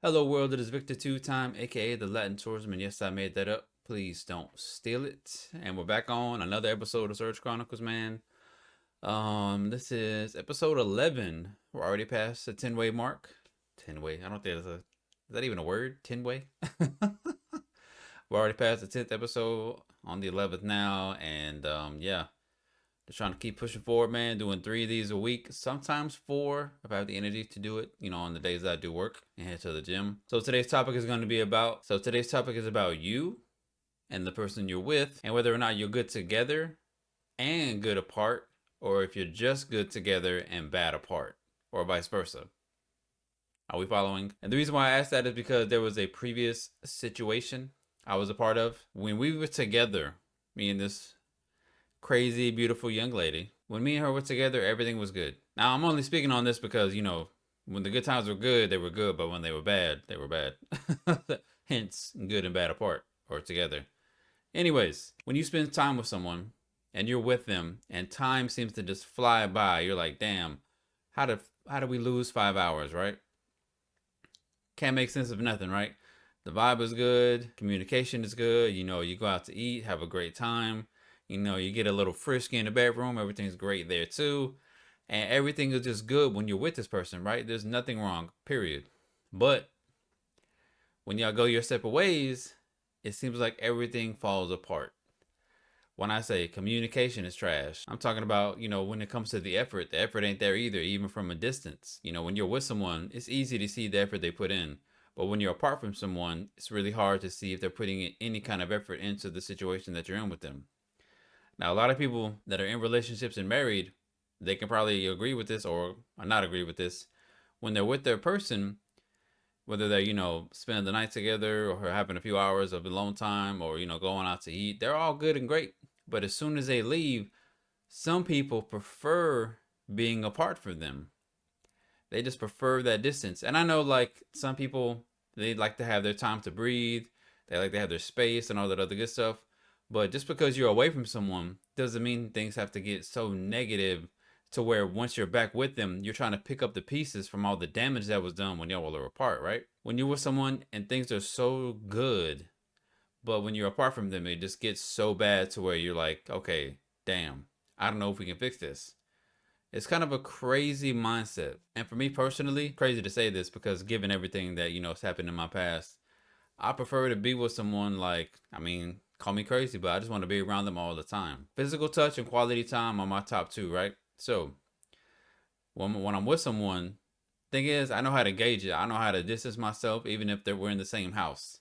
Hello world, it is Victor Two Time, aka the Latin Tourism, and yes, I made that up. Please don't steal it. And we're back on another episode of Search Chronicles, man. This is episode 11. We're already past the 10-way mark. 10-way. I don't think is that even a word? 10-way? We're already past the 10th episode on the 11th now, and yeah. Just trying to keep pushing forward, man. Doing 3 of these a week, sometimes 4 if I have the energy to do it, on the days that I do work and head to the gym. So today's topic is about you and the person you're with, and whether or not you're good together and good apart, or if you're just good together and bad apart, or vice versa. Are we following? And the reason why I asked that is because there was a previous situation I was a part of when we were together, me and this crazy, beautiful young lady. When me and her were together, everything was good. Now, I'm only speaking on this because, when the good times were good, they were good, but when they were bad, they were bad. Hence, good and bad apart or together. Anyways, when you spend time with someone and you're with them and time seems to just fly by, you're like, damn, how do we lose 5 hours, right? Can't make sense of nothing, right? The vibe is good, communication is good, you go out to eat, have a great time. You get a little frisky in the bedroom. Everything's great there too. And everything is just good when you're with this person, right? There's nothing wrong, period. But when y'all go your separate ways, it seems like everything falls apart. When I say communication is trash, I'm talking about, when it comes to the effort ain't there either, even from a distance. When you're with someone, it's easy to see the effort they put in. But when you're apart from someone, it's really hard to see if they're putting any kind of effort into the situation that you're in with them. Now, a lot of people that are in relationships and married, they can probably agree with this or not agree with this. When they're with their person, whether they're, spending the night together or having a few hours of alone time or, going out to eat, they're all good and great. But as soon as they leave, some people prefer being apart from them. They just prefer that distance. And I know, like, some people, they like to have their time to breathe. They like to have their space and all that other good stuff. But just because you're away from someone doesn't mean things have to get so negative to where once you're back with them, you're trying to pick up the pieces from all the damage that was done when y'all were apart, right? When you're with someone and things are so good, but when you're apart from them, it just gets so bad to where you're like, okay, damn, I don't know if we can fix this. It's kind of a crazy mindset. And for me personally, crazy to say this because given everything that, has happened in my past, I prefer to be with someone call me crazy, but I just want to be around them all the time. Physical touch and quality time are my top 2, right? So when I'm with someone, thing is, I know how to gauge it. I know how to distance myself, even if we're in the same house.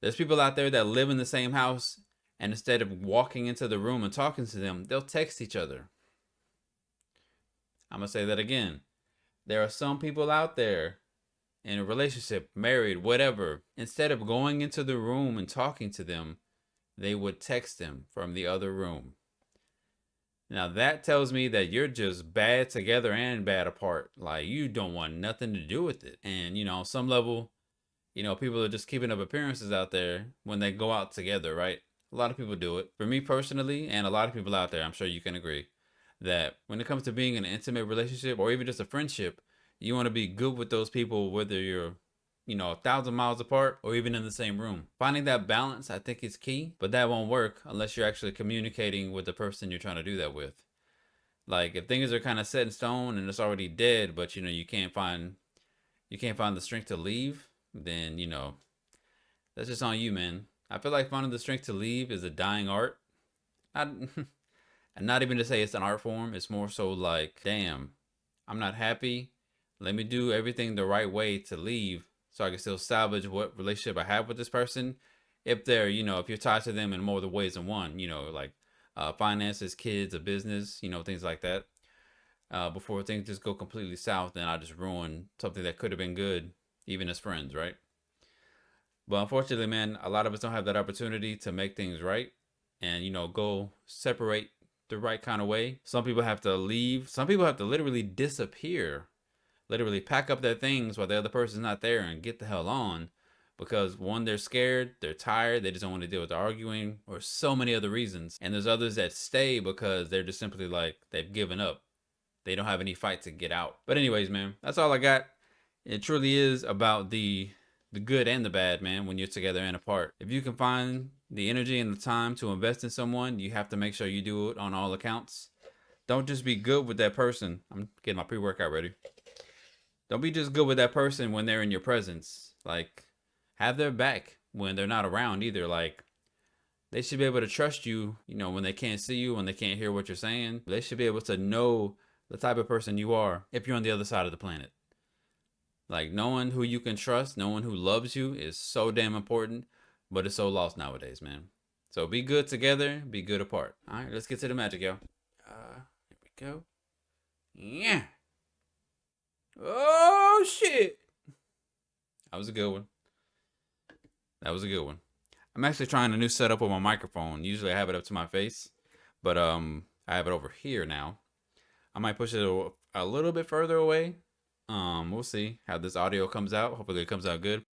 There's people out there that live in the same house, and instead of walking into the room and talking to them, they'll text each other. I'm going to say that again. There are some people out there in a relationship, married, whatever, instead of going into the room and talking to them, they would text them from the other room. Now that tells me that you're just bad together and bad apart. Like you don't want nothing to do with it. And on some level, people are just keeping up appearances out there when they go out together, right? A lot of people do it. For me personally, and a lot of people out there, I'm sure you can agree, that when it comes to being in an intimate relationship or even just a friendship, you want to be good with those people, whether you're 1,000 miles apart or even in the same room. Finding that balance, I think, is key, but that won't work unless you're actually communicating with the person you're trying to do that with. Like if things are kind of set in stone and it's already dead, but you can't find the strength to leave, then that's just on you, man. I feel like finding the strength to leave is a dying art. And not even to say it's an art form. It's more so like, damn, I'm not happy. Let me do everything the right way to leave so I can still salvage what relationship I have with this person. If they're, if you're tied to them in more ways than one, like finances, kids, a business, things like that. Before things just go completely south, then I just ruin something that could have been good, even as friends, right? But unfortunately, man, a lot of us don't have that opportunity to make things right and, go separate the right kind of way. Some people have to leave. Some people have to literally disappear, literally pack up their things while the other person's not there and get the hell on because one, they're scared, they're tired, they just don't want to deal with the arguing or so many other reasons. And there's others that stay because they're just simply like they've given up. They don't have any fight to get out. But anyways, man, that's all I got. It truly is about the good and the bad, man, when you're together and apart. If you can find the energy and the time to invest in someone, you have to make sure you do it on all accounts. Don't just be good with that person. I'm getting my pre-workout ready. Don't be just good with that person when they're in your presence. Like, have their back when they're not around either. Like, they should be able to trust you, when they can't see you, when they can't hear what you're saying. They should be able to know the type of person you are if you're on the other side of the planet. Like, knowing who you can trust, knowing who loves you is so damn important, but it's so lost nowadays, man. So be good together, be good apart. All right, let's get to the magic, yo. Here we go. Yeah. Oh, shit. That was a good one. That was a good one. I'm actually trying a new setup with my microphone. Usually I have it up to my face, but I have it over here now. I might push it a little bit further away. We'll see how this audio comes out. Hopefully it comes out good.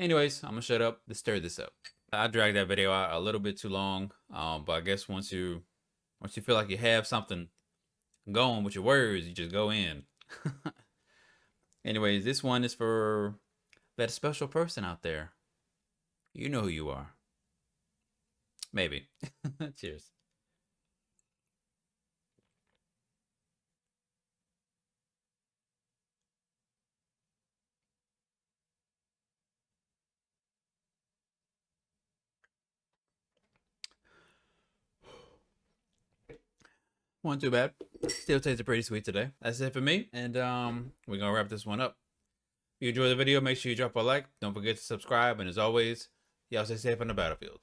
Anyways, I'm gonna shut up. Let's stir this up. I dragged that video out a little bit too long. But I guess once you feel like you have something going with your words, you just go in. Anyways, this one is for that special person out there. You know who you are. Maybe. Cheers. Wasn't too bad. Still tasted pretty sweet today. That's it for me. And we're gonna wrap this one up. If you enjoyed the video, make sure you drop a like. Don't forget to subscribe. And as always, y'all stay safe on the battlefield.